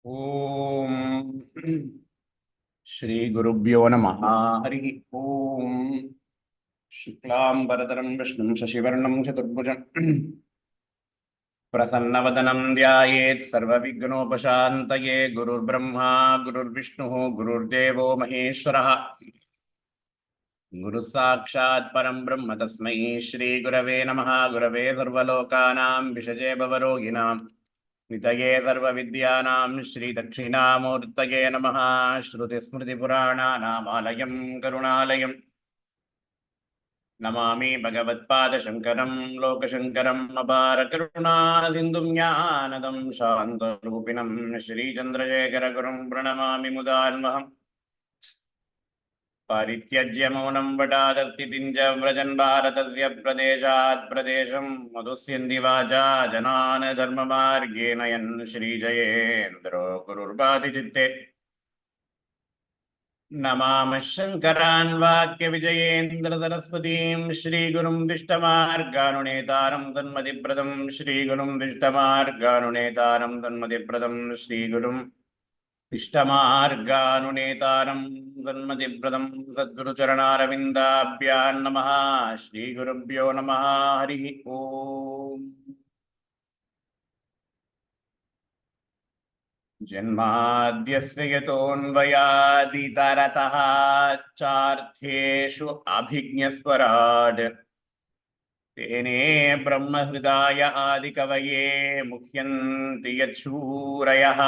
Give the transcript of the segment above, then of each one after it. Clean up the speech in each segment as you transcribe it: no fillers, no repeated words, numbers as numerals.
ओम श्री गुरुभ्यो नमः। हरि ओम। शुक्लांबरधरं विष्णुं शशिवर्णं चतुर्भुजं प्रसन्नवदनं ध्यायेत् सर्वविघ्नोपशान्तये। गुरुर्ब्रह्मा गुरुर्विष्णुः गुरुर्देवो महेश्वरः गुरुः साक्षात् परं ब्रह्म तस्मै श्रीगुरवे नमः। गुरवे सर्वलोकानां विषजे भवरोगिणां नितये सर्वविद्यानां श्रीदक्षिणामूर्तये नमः। श्रुतिस्मृतिपुराणानामालयं करुणालयं नमामि भगवत्पादशङ्करं लोकशङ्करम् अपार करुणासिन्धुं ज्ञानदं शान्तरूपिणं श्रीचन्द्रशेखरगुरुं प्रणमामि मुदान्वहम्। परित्यज्य मौनं वटादस्तितिं च व्रजन् भारतस्य प्रदेशात् प्रदेशं मधुस्यन्ति वाचा जनान् धर्ममार्गेण यन् श्रीजयेन्द्रो गुरुर्बाधिचित्ते नमामः शङ्करान् वाक्यविजयेन्द्र सरस्वतीं श्रीगुरुं दिष्टमार्गानुनेतारं तन्मतिप्रदं श्रीगुरुं दिष्टमार्गानुनेतारं तन्मतिप्रदं श्रीगुरुं इष्टमार्गानुनेतारं सन्मतिप्रदं सद्गुरुचरणारविन्दाभ्यां नमः। श्रीगुरुभ्यो नमः। हरिः ओम्। जन्माद्यस्य यतोऽन्वयादितरतः चार्थेषु अभिज्ञस्वराट् तेने ब्रह्महृदाय आदिकवये मुह्यन्ति यच्छूरयः।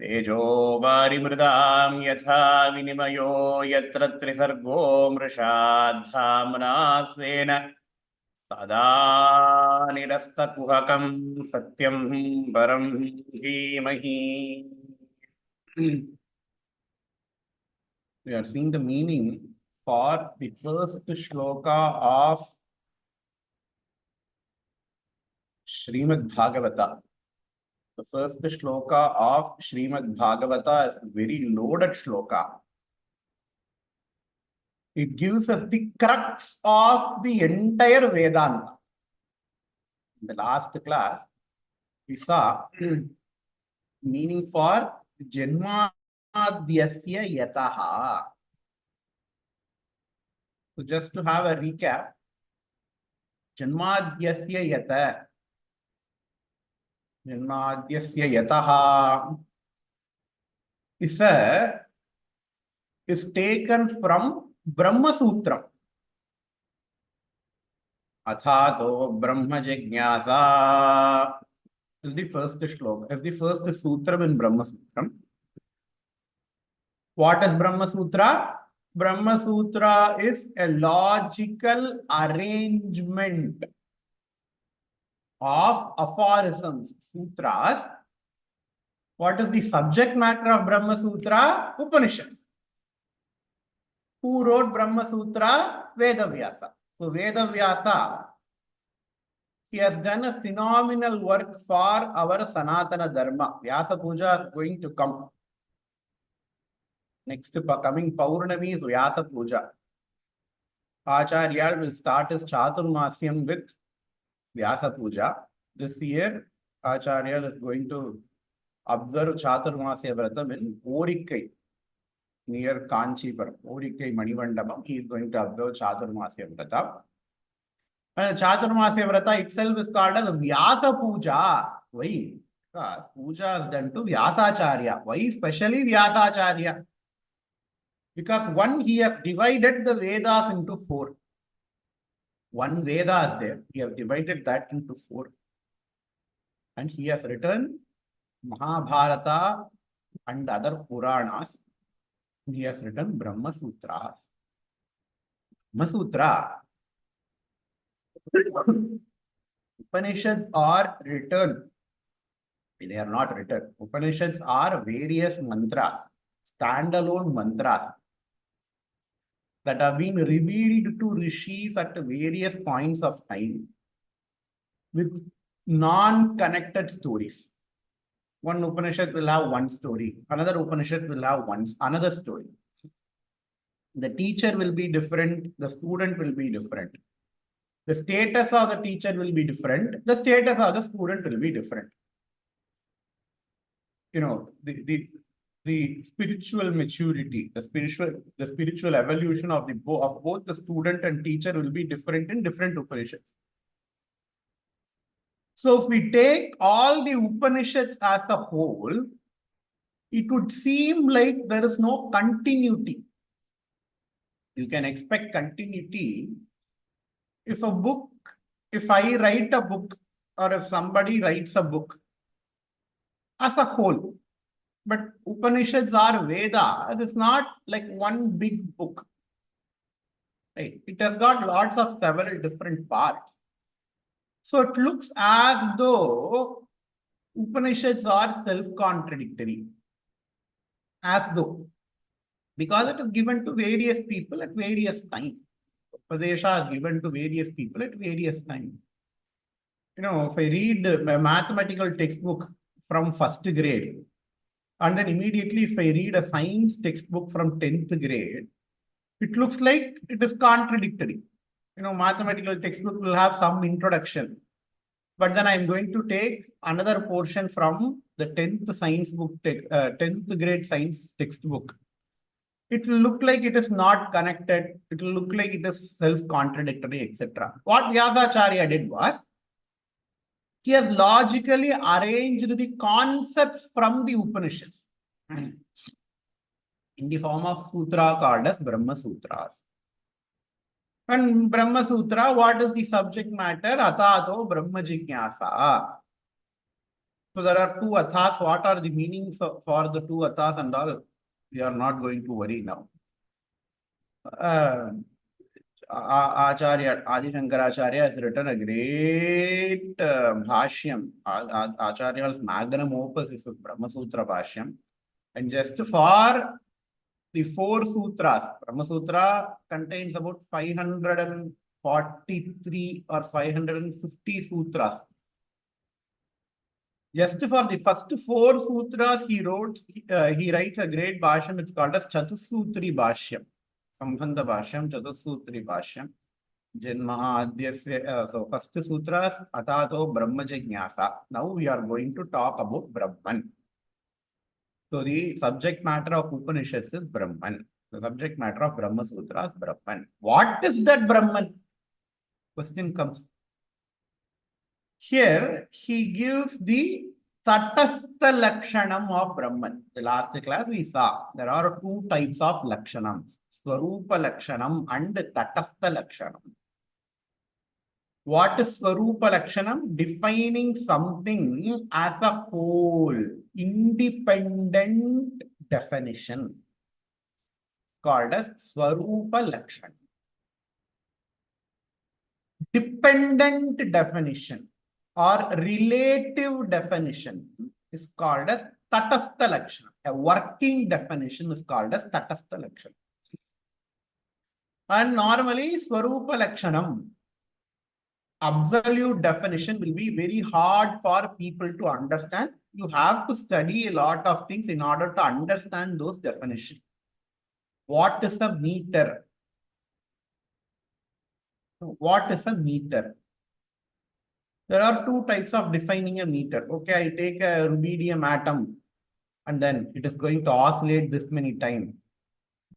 तेजो वारिमृदां यथा विनिमयो यत्र त्रिसर्गो मृषा धाम्ना स्वेन सदा निरस्तकुहकं सत्यं परं धीमहि। We are seeing the meaning for the first shloka of SrimadBhagavata. The first shloka of SrimadBhagavata is a very loaded shloka. It gives us the crux of the entire Vedanta. In the last class, we saw meaning for Janmadhyasya Yataha. So just to have a recap, Janmadhyasya Yata. Janmadhyasya Yataha is taken from Brahma Sutra. Athato Brahma Jignasa is the first shloka, is the first sutra in Brahma Sutra. What is Brahma Sutra? Brahma Sutra is a logical arrangement of aphorisms, sutras. What is the subject matter of Brahma Sutra? Upanishads. Who wrote Brahma Sutra? Vedavyasa. So Vedavyasa, he has done a phenomenal work for our Sanatana Dharma. Vyasa Puja is going to come. Next coming Paurnami is Vyasa Puja. Acharya will start his Chaturmasyam with Vyasa Puja. This year, Acharya is going to observe Chaturmasya Vratam in Orikkai, near Kanchipuram. Orikkai Manivandapam. He is going to observe Chaturmasya Vratam. And Chaturmasya Vrata itself is called as Vyasa Puja. Why? Because puja is done to Vyasacharya. Why especially Vyasacharya? Because he has divided the Vedas into 4. One Veda is there. He has divided that into 4. And he has written Mahabharata and other Puranas. He has written Brahma Sutras. Brahma Sutra. Upanishads are written. They are not written. Upanishads are various mantras, standalone mantras that have been revealed to rishis at various points of time with non-connected stories. One Upanishad will have one story. Another Upanishad will have another story. The teacher will be different. The student will be different. The status of the teacher will be different. The status of the student will be different. the spiritual maturity, the spiritual evolution of both the student and teacher will be different in different Upanishads. So if we take all the Upanishads as a whole, it would seem like there is no continuity. You can expect continuity if I write a book, or if somebody writes a book as a whole. But Upanishads are Vedas. It's not like one big book. Right? It has got lots of several different parts. So it looks as though Upanishads are self-contradictory. As though. Because it is given to various people at various times. Upadesha is given to various people at various times. If I read a mathematical textbook from first grade, and then immediately if I read a science textbook from 10th grade, it looks like it is contradictory. Mathematical textbook will have some introduction, but then I'm going to take another portion from the 10th science book, 10th grade science textbook. It will look like it is not connected. It will look like it is self-contradictory, etc. What Vyasacharya did was, he has logically arranged the concepts from the Upanishads in the form of sutra called as Brahma Sutras. And Brahma Sutra, what is the subject matter? Atato Brahma Jignasa. So there are two athas. What are the meanings for the two athas and all? We are not going to worry now. Acharya, Adi Shankaracharya has written a great bhashyam. Acharya's magnum opus is Brahma Sutra bhashyam. And just for the 4 sutras, Brahma Sutra contains about 543 or 550 sutras. Just for the first 4 sutras, he writes a great bhashyam. It's called as Chatusutri bhashyam. Sambandha bhashyam, Chatusutri bhashyam. So first sutras, Atato Brahma Jignasa. Now we are going to talk about Brahman. So the subject matter of Upanishads is Brahman. The subject matter of Brahma Sutra is Brahman. What is that Brahman? Question comes. Here, he gives the Tatastha Lakshanam of Brahman. The last class we saw, there are 2 types of Lakshanams. Swarupa Lakshanam and Tatastha Lakshanam. What is Swarupa Lakshanam? Defining something as a whole, independent definition, called as Swarupa Lakshanam. Dependent definition or relative definition is called as Tatastha Lakshanam. A working definition is called as Tatastha Lakshanam. And normally Swarupa Lakshanam, absolute definition, will be very hard for people to understand. You have to study a lot of things in order to understand those definitions. What is a meter? What is a meter? There are 2 types of defining a meter. Okay, I take a rubidium atom and then it is going to oscillate this many times.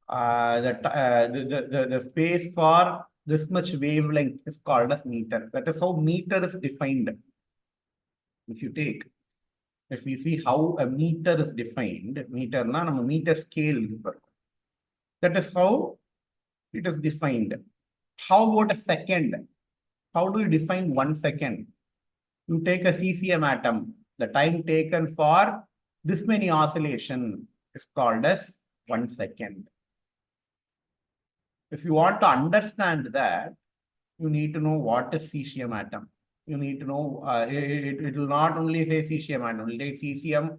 The space for this much wavelength is called as meter. That is how meter is defined. If we see how a meter is defined, meter scale. That is how it is defined. How about a second? How do you define 1 second? You take a cesium atom. The time taken for this many oscillation is called as 1 second. If you want to understand that, you need to know what is cesium atom. You need to know, it will not only say cesium atom, it will say cesium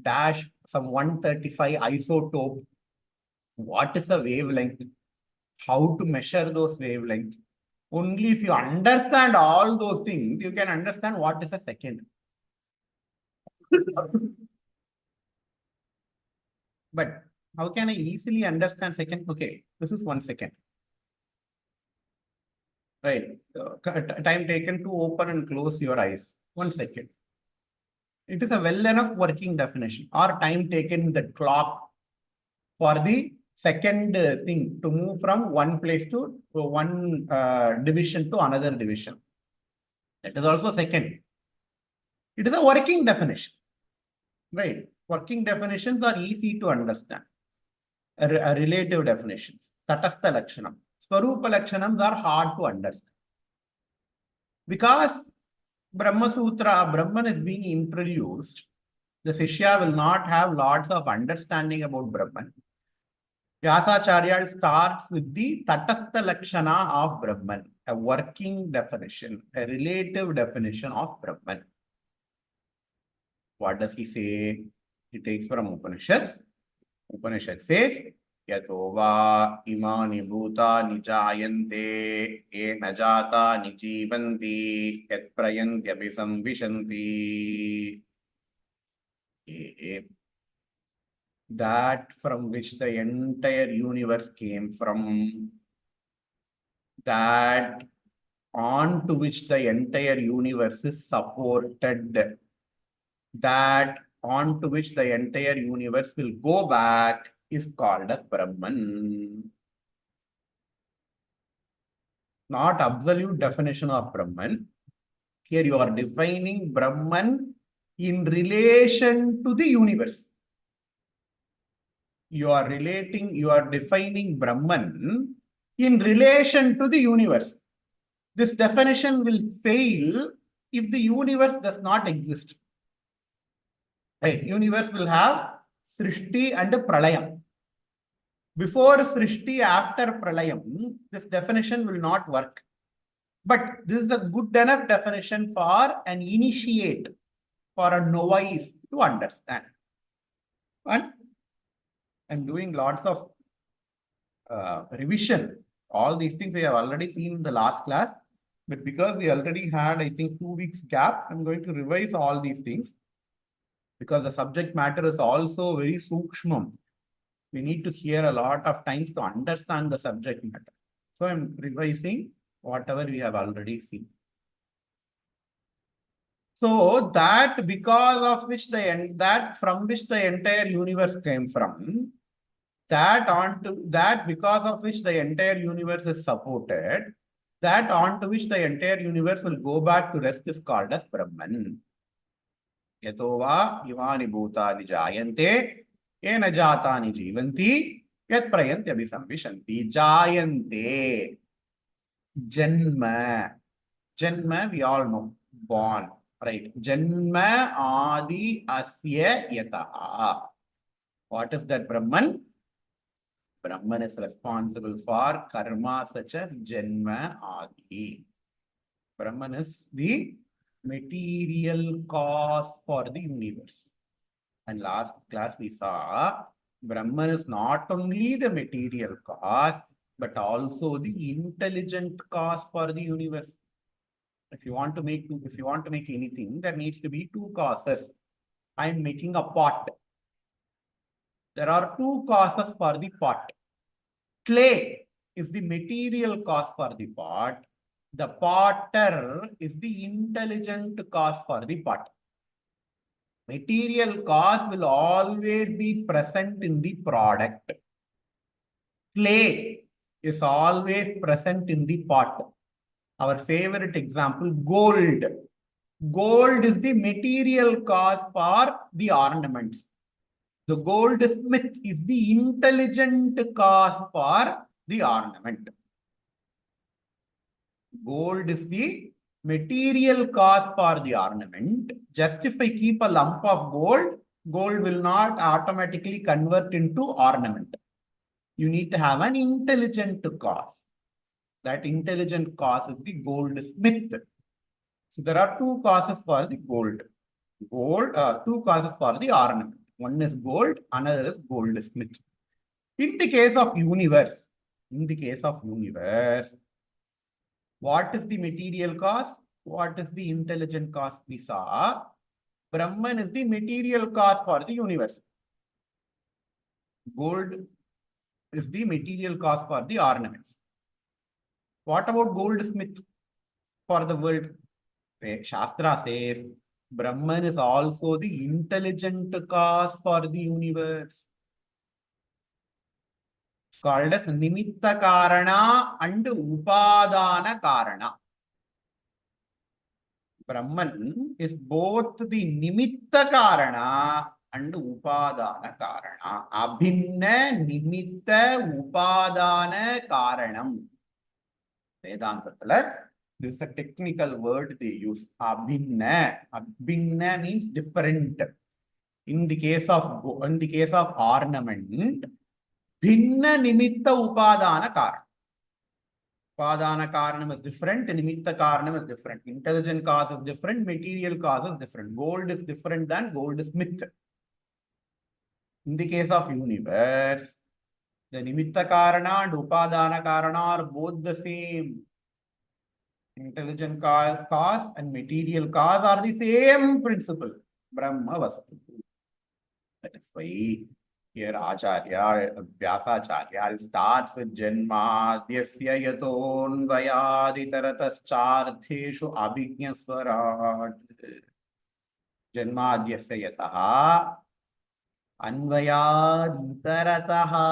dash some 135 isotope. What is the wavelength? How to measure those wavelengths? Only if you understand all those things, you can understand what is a second. But how can I easily understand second? Okay, this is 1 second. Right. Time taken to open and close your eyes. 1 second. It is a well enough working definition, or time taken in the clock for the second thing to move from one place to one division to another division. That is also second. It is a working definition, right? Working definitions are easy to understand. Relative definitions, Tatastha Lakshanam. Swarupa Lakshanams are hard to understand. Because Brahma Sutra, Brahman is being introduced, the Shishya will not have lots of understanding about Brahman. Vyasacharya starts with the Tatastha Lakshana of Brahman, a working definition, a relative definition of Brahman. What does he say? He takes from Upanishads. Upanishad says, Yato va imani bhutani jayante ye najata nijivanti yat prayantyapi samvishanti. That from which the entire universe came from, that on to which the entire universe is supported, that on to which the entire universe will go back is called as Brahman. Not absolute definition of Brahman. Here you are defining Brahman in relation to the universe. You are defining Brahman in relation to the universe. This definition will fail if the universe does not exist. Right? Universe will have Srishti and Pralayam. Before Srishti, after Pralayam, this definition will not work. But this is a good enough definition for an initiate, for a novice to understand. And I'm doing lots of revision. All these things we have already seen in the last class. But because we already had, I think, 2 weeks gap, I'm going to revise all these things. Because the subject matter is also very sukshmam. We need to hear a lot of times to understand the subject matter. So I'm revising whatever we have already seen. So that because of which from which the entire universe came from, that because of which the entire universe is supported, that onto which the entire universe will go back to rest is called as Brahman. Yato va imani bhutani jayante yena jatani jivanti yat prayanti abhisamvishanti. Jayante. Janma, we all know. Born. Right. Janma adi asya yataha. What is that Brahman? Brahman is responsible for karma such as Janma adi. Brahman is the material cause for the universe. And last class we saw Brahman is not only the material cause, but also the intelligent cause for the universe. If you want to make anything, there needs to be two causes. I am making a pot. There are two causes for the pot. Clay is the material cause for the pot. The potter is the intelligent cause for the pot. Material cause will always be present in the product. Clay is always present in the pot. Our favorite example, gold. Gold is the material cause for the ornaments. The goldsmith is the intelligent cause for the ornament. Gold is the material cause for the ornament. Just if I keep a lump of gold, gold will not automatically convert into ornament. You need to have an intelligent cause. That intelligent cause is the goldsmith. So there are two causes for the gold. Two causes for the ornament. One is gold, another is goldsmith. In the case of universe, what is the material cause? What is the intelligent cause? We saw Brahman is the material cause for the universe. Gold is the material cause for the ornaments. What about goldsmith for the world? Shastra says Brahman is also the intelligent cause for the universe. Called as Nimitta Karana and Upadana Karana. Brahman is both the Nimitta Karana and Upadana Karana. Abhinna Nimitta Upadana Karanam. Vedantathila, this is a technical word they use. Abhinna. Abhinna means different. In the case of ornament, Bhinna Nimitta Upadana Karana. Upadana Karanam is different, Nimitta Karanam is different. Intelligent cause is different, material cause is different. Gold is different than goldsmith. In the case of universe, the Nimitta Karana and Upadana Karana are both the same. Intelligent cause and material cause are the same principle. Brahma Vastu. That is why here Acharya, Vyasacharya starts with Janma, Dyasya Yaton Vayaditarataschartheshu Abhignaswarat. Janma Dyasya Yataha Anvayaditarataha.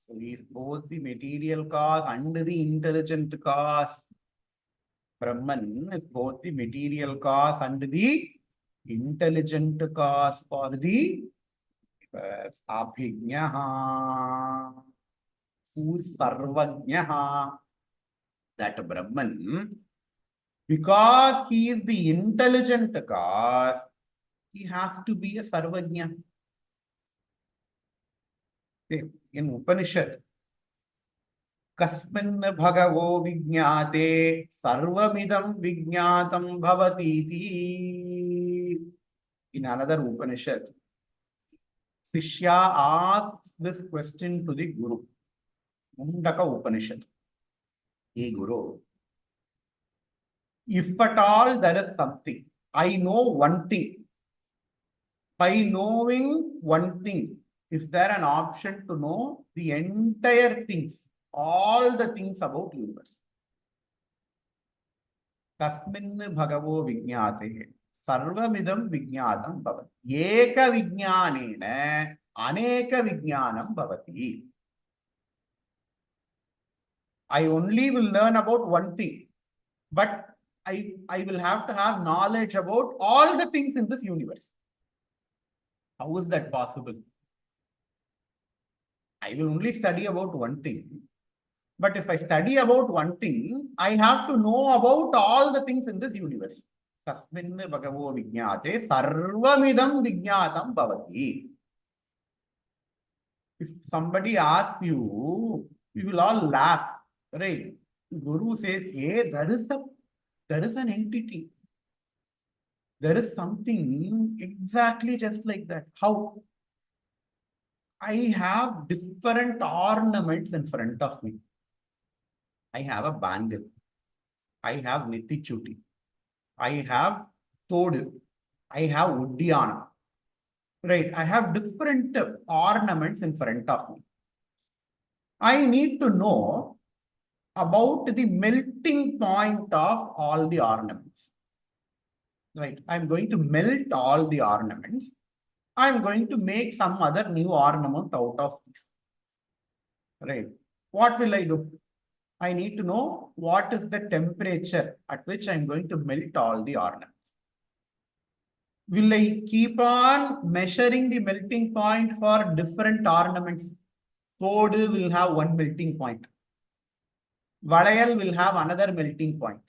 So he is both the material cause and the intelligent cause. Brahman is both the material cause and the intelligent cause for the Abhignaha, who is Sarvagnaha, that Brahman, because he is the intelligent cause, he has to be a Sarvagnya. In Upanishad, Kasmin Bhagavo Vijñāte Sarvamidam Vijñātam Bhavatiti. In another Upanishad, Shishya asks this question to the Guru. Mundaka Upanishad. Hey Guru, if at all there is something, I know one thing. By knowing one thing, is there an option to know the entire things, all the things about universe? Tasmin Bhagavo Vijñāte Sarvamidam Vijñātam Bhavati. Eka Vijñānena Aneka Vijñānam Bhavati. I only will learn about one thing, but I will have to have knowledge about all the things in this universe. How is that possible? I will only study about one thing. But if I study about one thing, I have to know about all the things in this universe. Tasmin Bhagavo Vijñāte Sarvamidam Vijñātam Bhavati. If somebody asks you, you will all laugh, right? Guru says, hey, there is an entity. There is something exactly just like that. How? I have different ornaments in front of me. I have a bangle. I have Nitichuti. I have Todu. I have Uddiyana. Right? I have different ornaments in front of me. I need to know about the melting point of all the ornaments. Right? I'm going to melt all the ornaments. I'm going to make some other new ornament out of this. Right? What will I do? I need to know what is the temperature at which I'm going to melt all the ornaments. Will I keep on measuring the melting point for different ornaments? Todu will have one melting point. Valayal will have another melting point.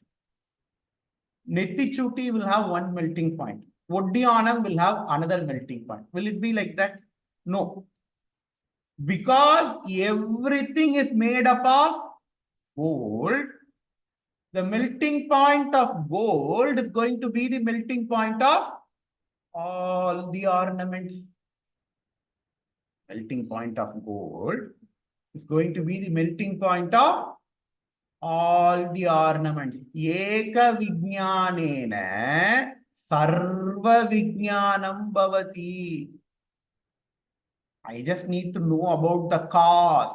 Nettichuti will have one melting point. Voddiyanam will have another melting point. Will it be like that? No. Because everything is made up of gold, the melting point of gold is going to be the melting point of all the ornaments. Melting point of gold is going to be the melting point of all the ornaments. Eka Vijñānena Sarva Vijñānam Bhavati. I just need to know about the cause.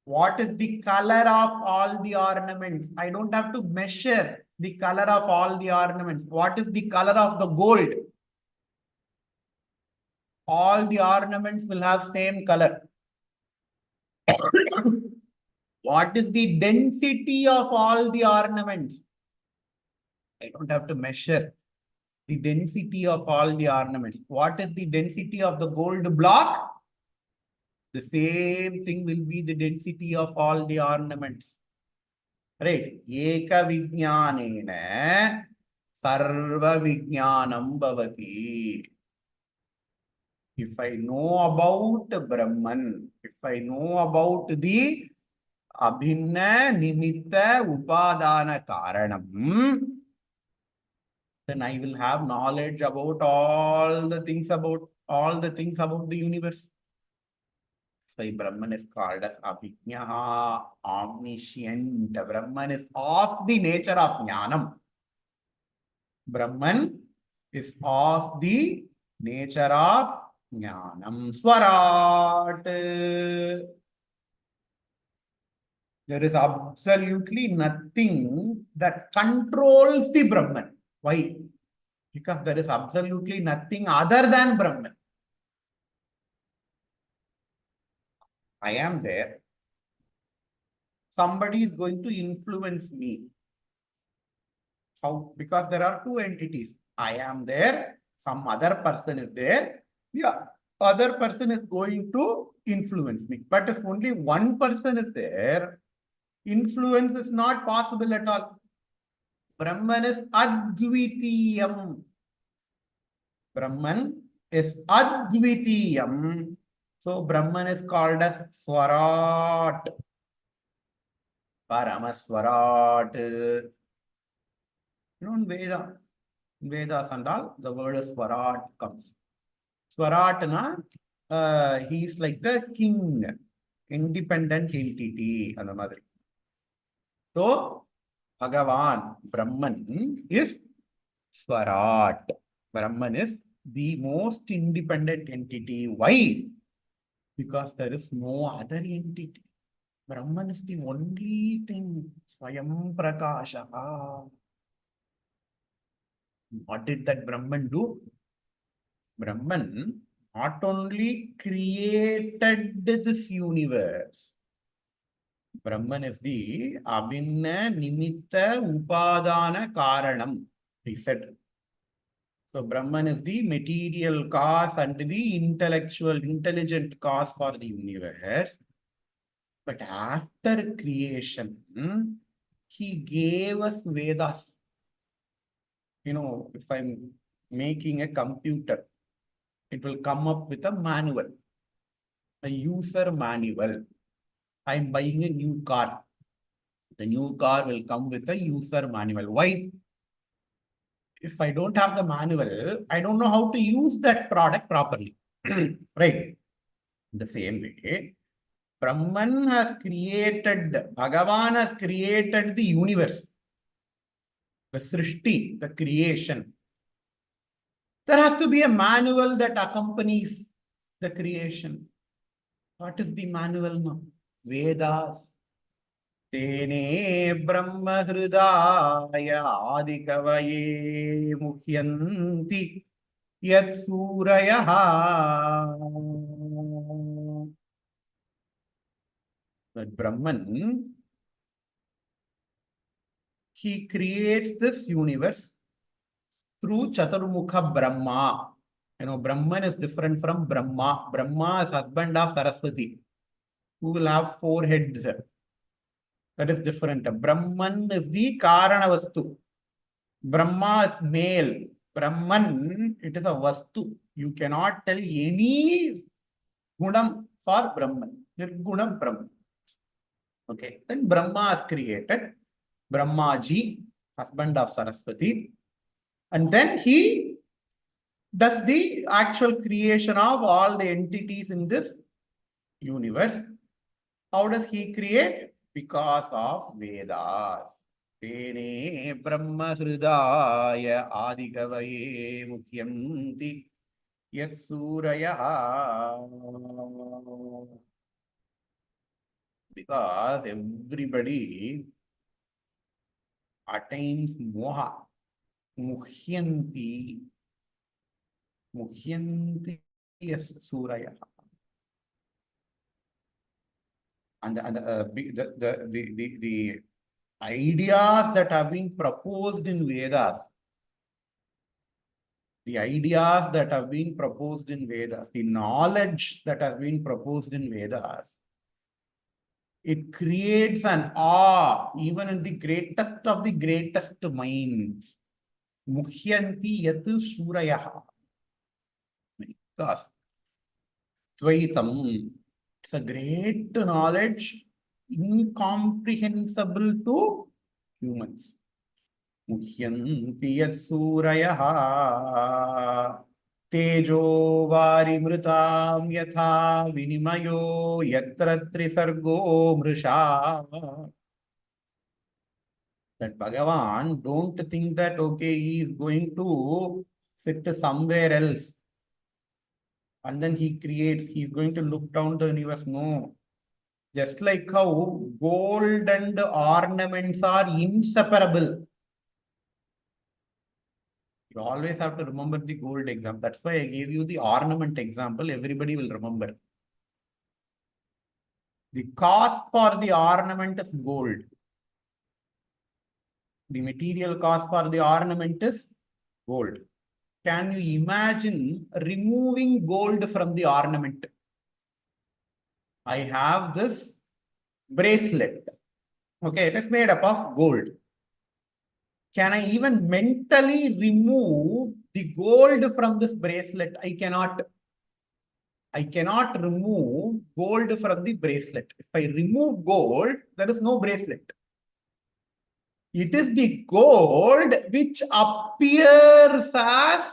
What is the color of all the ornaments? I don't have to measure the color of all the ornaments. What is the color of the gold? All the ornaments will have same color. What is the density of all the ornaments? I don't have to measure the density of all the ornaments. What is the density of the gold block? The same thing will be the density of all the ornaments. Right? Eka vijnanena sarva vijnanam bhavati. If I know about Brahman, if I know about the Abhinna Nimitta Upadana Karanam, then I will have knowledge about all the things about the universe. That's why Brahman is called as Abhijñā, omniscient. Brahman is of the nature of Jnanam. Brahman is of the nature of Jnanam. Swarat. There is absolutely nothing that controls the Brahman. Why? Because there is absolutely nothing other than Brahman. I am there. Somebody is going to influence me. How? Because there are two entities. I am there. Some other person is there. The other person is going to influence me. But if only one person is there, influence is not possible at all. Brahman is Advitiyam. Brahman is Advitiyam. So Brahman is called as Swarat. Paramaswarat. You know, in Vedas and all, the word is Swarat comes. Swaratana, he is like the king, independent entity. So, Bhagavan, Brahman is Swarat. Brahman is the most independent entity. Why? Because there is no other entity. Brahman is the only thing. Swayam Prakasha. What did that Brahman do? Brahman not only created this universe. Brahman is the Abhinna Nimitta Upadana Karanam, he said. So Brahman is the material cause and the intelligent cause for the universe. But after creation, he gave us Vedas. You know, if I'm making a computer, it will come up with a manual, a user manual. I'm buying a new car. The new car will come with a user manual. Why? If I don't have the manual, I don't know how to use that product properly. Right? The same way, Brahman has created, Bhagavan has created the universe, the Srishti, the creation. There has to be a manual that accompanies the creation. What is the manual now? Vedas. Tene Brahma Hridaya Adikavaye Mukhyanti Yat Surayaha. That Brahman, he creates this universe through Chaturmukha Brahma. You know, Brahman is different from Brahma. Brahma is husband of Saraswati, who will have 4 heads. That is different. Brahman is the Karanavastu. Brahma is male. Brahman, it is a Vastu. You cannot tell any Gunam for Brahman. Nirgunam Brahman. Okay. Then Brahma is created. Brahmaji, husband of Saraswati. And then he does the actual creation of all the entities in this universe. How does he create? Because of Vedas. Tene Brahma Hridaya Adigavaye Mukhyanti Yat Suraya. Because everybody attains moha. Muhyanti. Muhyanti yes, suraya. And the ideas that have been proposed in Vedas, the ideas that have been proposed in Vedas, the knowledge that has been proposed in Vedas, it creates an awe even in the greatest of the greatest minds. Muhyanti yat suraya. Because Tvaitam, it's a great knowledge, incomprehensible to humans. Muhyanti yat suraya. Tejo varimrutam yatha vinimayo yatra trisargo mrisha. That Bhagavan, don't think that, okay, he is going to sit somewhere else and then he creates, he is going to look down the universe. No. Just like how gold and ornaments are inseparable. You always have to remember the gold example. That's why I gave you the ornament example. Everybody will remember. The cost for the ornament is gold. The material cost for the ornament is gold. Can you imagine removing gold from the ornament? I have this bracelet. Okay, it is made up of gold. Can I even mentally remove the gold from this bracelet? I cannot. I cannot remove gold from the bracelet. If I remove gold, there is no bracelet. It is the gold which appears as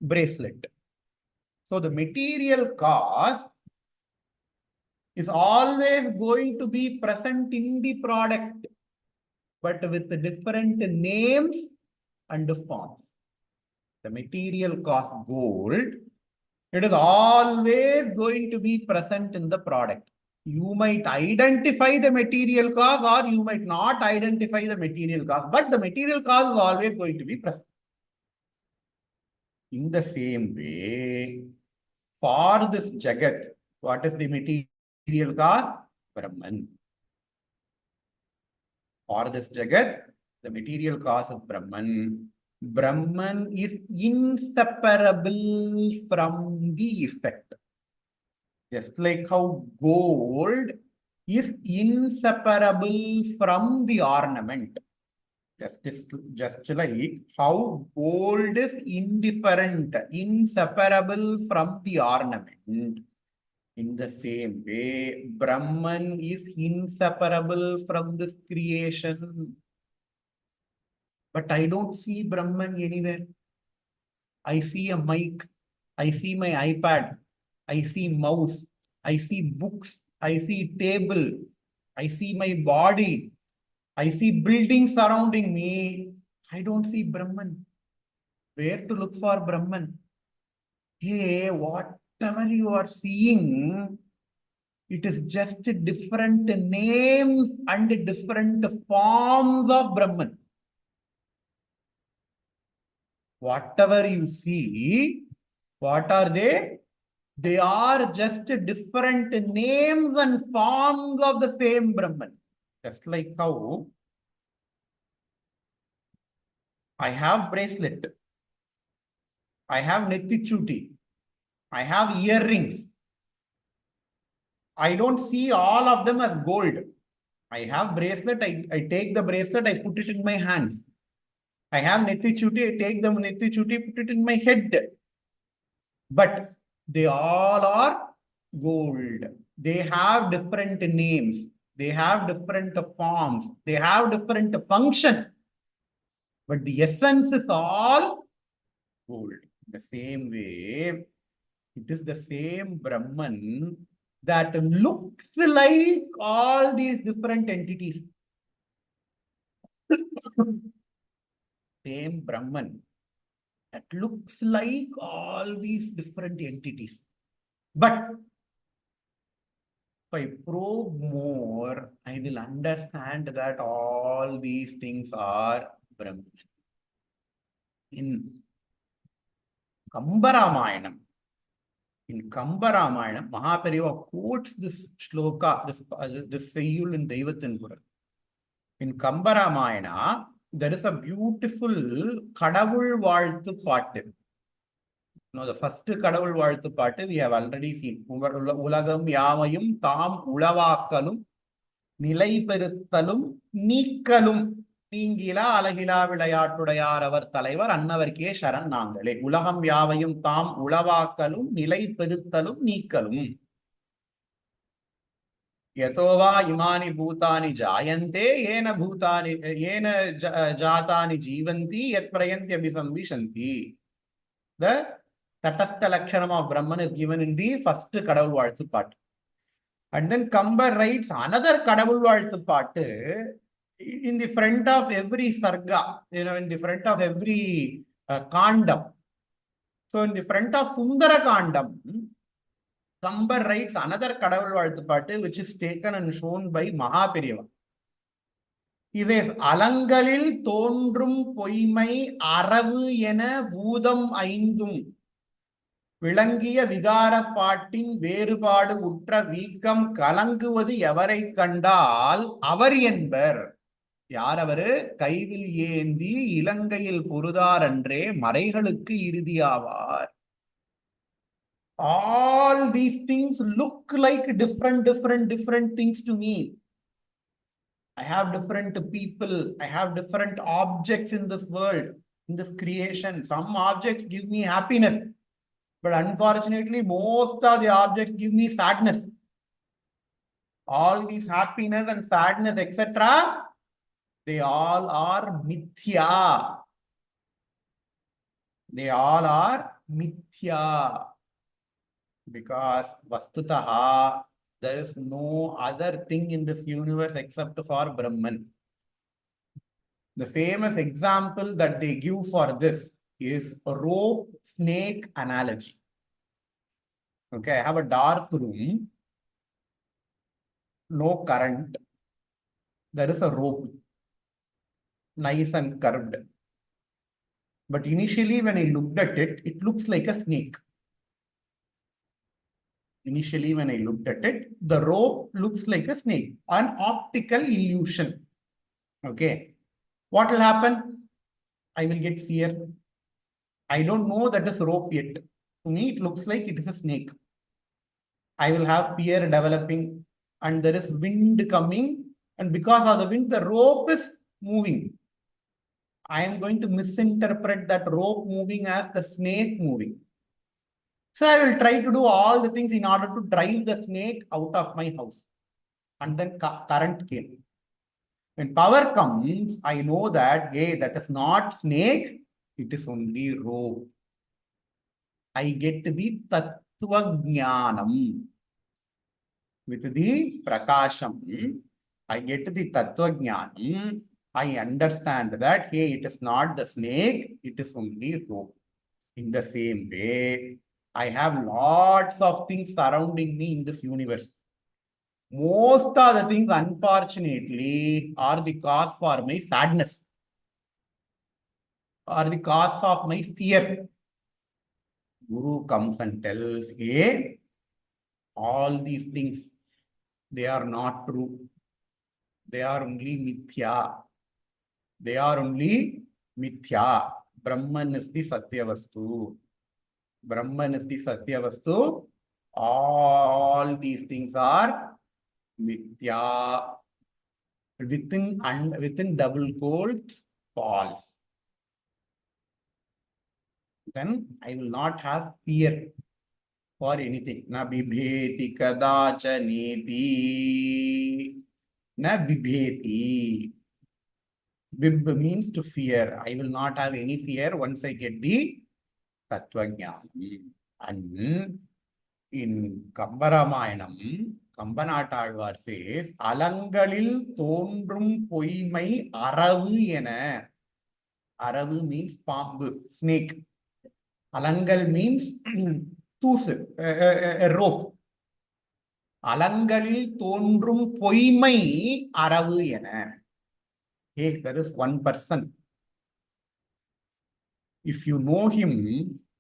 bracelet. So the material cost is always going to be present in the product, but with different names and forms. The material cost gold, it is always going to be present in the product. You might identify the material cost or you might not identify the material cost, but the material cost is always going to be present. In the same way, for this Jagat, what is the material cost? Brahman. For this Jagat, the material cost is Brahman. Brahman is inseparable from the effect. Just like how gold is inseparable from the ornament. Just like how gold is indifferent, inseparable from the ornament. In the same way, Brahman is inseparable from this creation. But I don't see Brahman anywhere. I see a mic. I see my iPad. I see mouse. I see books. I see table. I see my body. I see buildings surrounding me. I don't see Brahman. Where to look for Brahman? Hey, whatever you are seeing, it is just different names and different forms of Brahman. Whatever you see, what are they? They are just different names and forms of the same Brahman. Just like how I have bracelet, I have netti chuti, I have earrings. I don't see all of them as gold. I have bracelet, I take the bracelet, I put it in my hands. I have netti chuti, I take the netti chuti, put it in my head. But they all are gold. They have different names. They have different forms. They have different functions. But the essence is all gold. The same way, it is the same Brahman that looks like all these different entities. Same Brahman that looks like all these different entities. But If I probe more, I will understand that all these things are Brahman. In Kambaramayanam, Mahapariva quotes this shloka, this Seyyul in Deivathinpuram. In Kambaramayana, there is a beautiful Kadavul Vaalthu Paattu. Now, the first Kadavul Vaalthu Paattu we have already seen. Ulagam Yamayum Tam Ulavakkalum Nilai Peruthalum Nikkalum Ningila Alagila Vilayatudayaar Avar Talaivar Annavarke Sharan Nangale. Ulagam Yavayum Tam Ulavakkalum Nilai Peruthalum Nikkalum. Yatova imani bhutani jayante yena bhutani yena jatani jivanti yat prayanti abhisamvishanti. The Tatastha Lakshanam of Brahman is given in the first Kadavul Vaalthu part. And then Kambar writes another Kadavul Vaalthu part in the front of every sarga, in the front of every kandam. So in the front of Sundara Kandam, Kambar writes another Kadavul Vaalthu Paattu which is taken and shown by Mahaperiva. He says, Alangalil Tondrum Poimai Aravu Yena Budam Aindum Vilangiya Vigara Patin Verupadu Utra Vikam Kalanguvadu Yavarai Kandal Avar Enber. Yaravaru Kaivil Yendi Ilangayil Purudar Andre Maraihalukku Irudiyavar. All these things look like different things to me. I have different people. I have different objects in this world, in this creation. Some objects give me happiness, but unfortunately, most of the objects give me sadness. All these happiness and sadness, etc., they all are mithya. They all are mithya. Because Vastutaha, there is no other thing in this universe except for Brahman. The famous example that they give for this is a rope snake analogy. Okay, I have a dark room, no current. There is a rope, nice and curved. But initially, when I looked at it, it looks like a snake. Initially, when I looked at it, the rope looks like a snake, an optical illusion. Okay. What will happen? I will get fear. I don't know that is rope yet. To me, it looks like it is a snake. I will have fear developing, and there is wind coming, and because of the wind, the rope is moving. I am going to misinterpret that rope moving as the snake moving. So I will try to do all the things in order to drive the snake out of my house. And then current came. When power comes, I know that, hey, that is not snake, it is only rope. I get the Tattva Jnanam. With the Prakasham, I get the Tattva Jnanam. I understand that, hey, it is not the snake, it is only rope. In the same way, I have lots of things surrounding me in this universe. Most of the things, unfortunately, are the cause for my sadness, are the cause of my fear. Guru comes and tells, hey, all these things, they are not true. They are only mithya. They are only mithya. Brahman is the Satyavastu. Brahman is the Satyavastu. All these things are mithya. Within double quotes, false. Then I will not have fear for anything. Na bibheti kadachanepi. Na bibheti. Bib means to fear. I will not have any fear once I get the Tattva Jnana. And in Kambaramayanam, Kambanataalvar says, Alangalil Tondrum Poimai Aravu Yena. Aravu means pambu, snake. Alangal means tooth, a rope. அலங்களில் தோன்றும் பொய்மை அரவு என. Hey, there is one person. If you know him,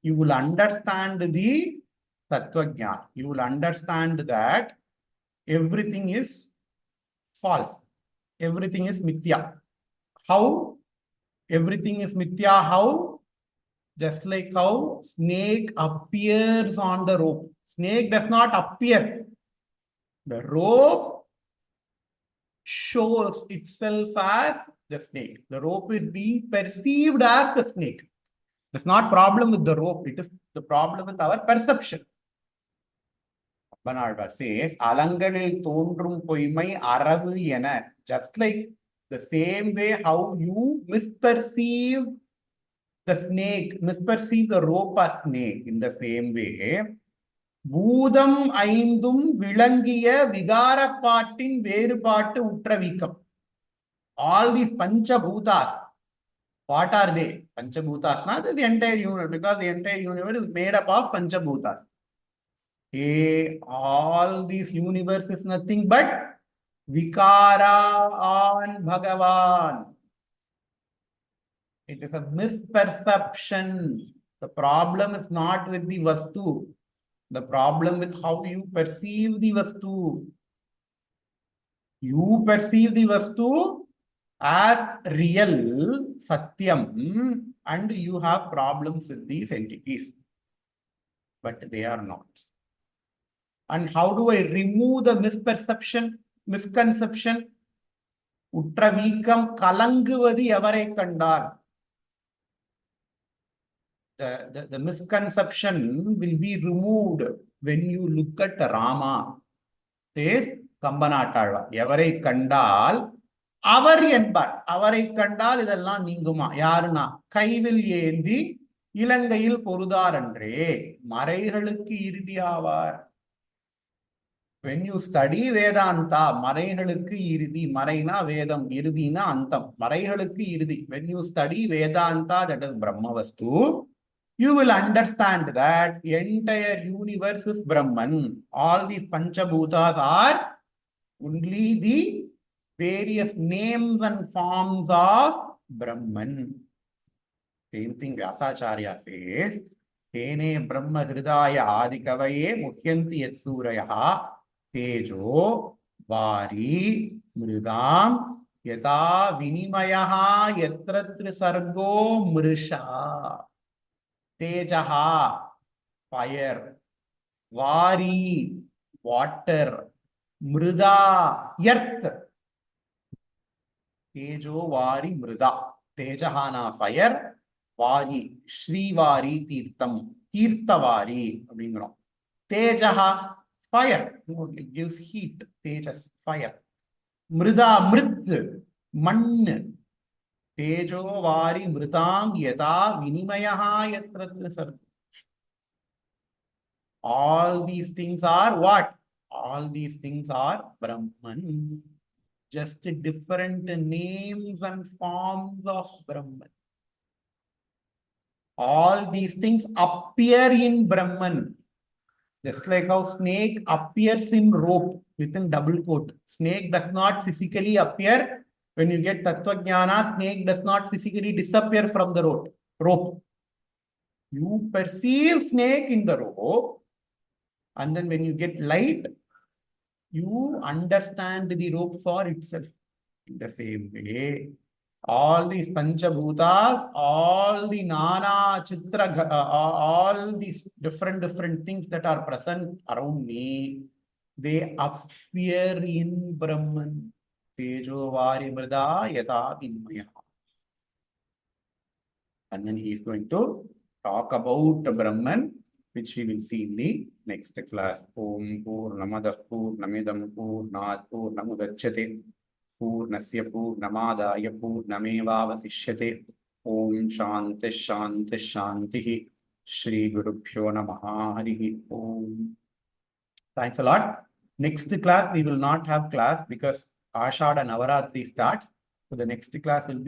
you will understand the Tattvajnana. You will understand that everything is false. Everything is mithya. How? Everything is mithya. How? Just like how snake appears on the rope. Snake does not appear. The rope shows itself as the snake. The rope is being perceived as the snake. It's not problem with the rope. It is the problem with our perception. Banalvar says, Alanganil tondrum poimai aravu ena. Just like the same way how you misperceive the snake, misperceive the rope as snake, in the same way, பூதம் ஐந்தும் விளங்கிய விகாரப்பாட்டின் வேறுபாட்டு உற்றவீக்கம். All these panchabhutas, what are they? Panchabhutas, not the entire universe, because the entire universe is made up of panchabhutas. Hey, all these universe is nothing but vikara on Bhagavan. It is a misperception. The problem is not with the vastu. The problem with how you perceive the vastu. You perceive the vastu as real, satyam, and you have problems with these entities. But they are not. And how do I remove the misperception, misconception? Utravikam kalanguvadi avare kandar. The misconception will be removed when you look at Rama. Says Kambanatazhvar, Yavarai Kandal, Avar Enbar, Avarai Kandal idella Ninguma, Yarna, Kaivil Yendi, Ilangail Porudarandre, Maraihalukki Iridiavar. When you study Vedanta, Maraihalukki Iridi, Maraina Vedam, Iridina Antam, Maraihalukki Iridi. When you study Vedanta, that is Brahmavastu, you will understand that the entire universe is Brahman. All these Panchabhutas are only the various names and forms of Brahman. Same thing Vyasacharya says, Tene Brahma Hridaya Adikavaye Muhyanti Yatsuraya Tejo Vari Mridam Yata Vinimayaha Yatratra Sargo Mrisha. Tejaha, fire. Vari, water. Mrida, earth. Tejo, Vari, Mrida. Tejahana, fire. Vari, Shrivari, Tirtham. Tirthavari. Tejaha, fire. It gives heat. Tejas, fire. Mrida, Mrid, man. Tejo vari mritam yata vinimayaha yatra sarva. All these things are what? All these things are Brahman. Just different names and forms of Brahman. All these things appear in Brahman. Just like how snake appears in rope within double quote. Snake does not physically appear. When you get Tattvajnana, snake does not physically disappear from the rope. You perceive snake in the rope, and then when you get light, you understand the rope for itself. In the same way, all these Panchabhutas, all the Nana Chitra, all these different things that are present around me, they appear in Brahman. Tejo Vari Mrida Yata Vinmaya. And then he is going to talk about Brahman, which we will see in the next class. Om Purnamada Purnamidam Purnat Purnamudachyate Purnasya Purnamadaya Purnamevavasishyate. Om Shanti Shanti Shanti Shri Gurubhyo Namaha Harihi Om. Thanks a lot. Next class, we will not have class because Ashada Navaratri starts. So the next class will be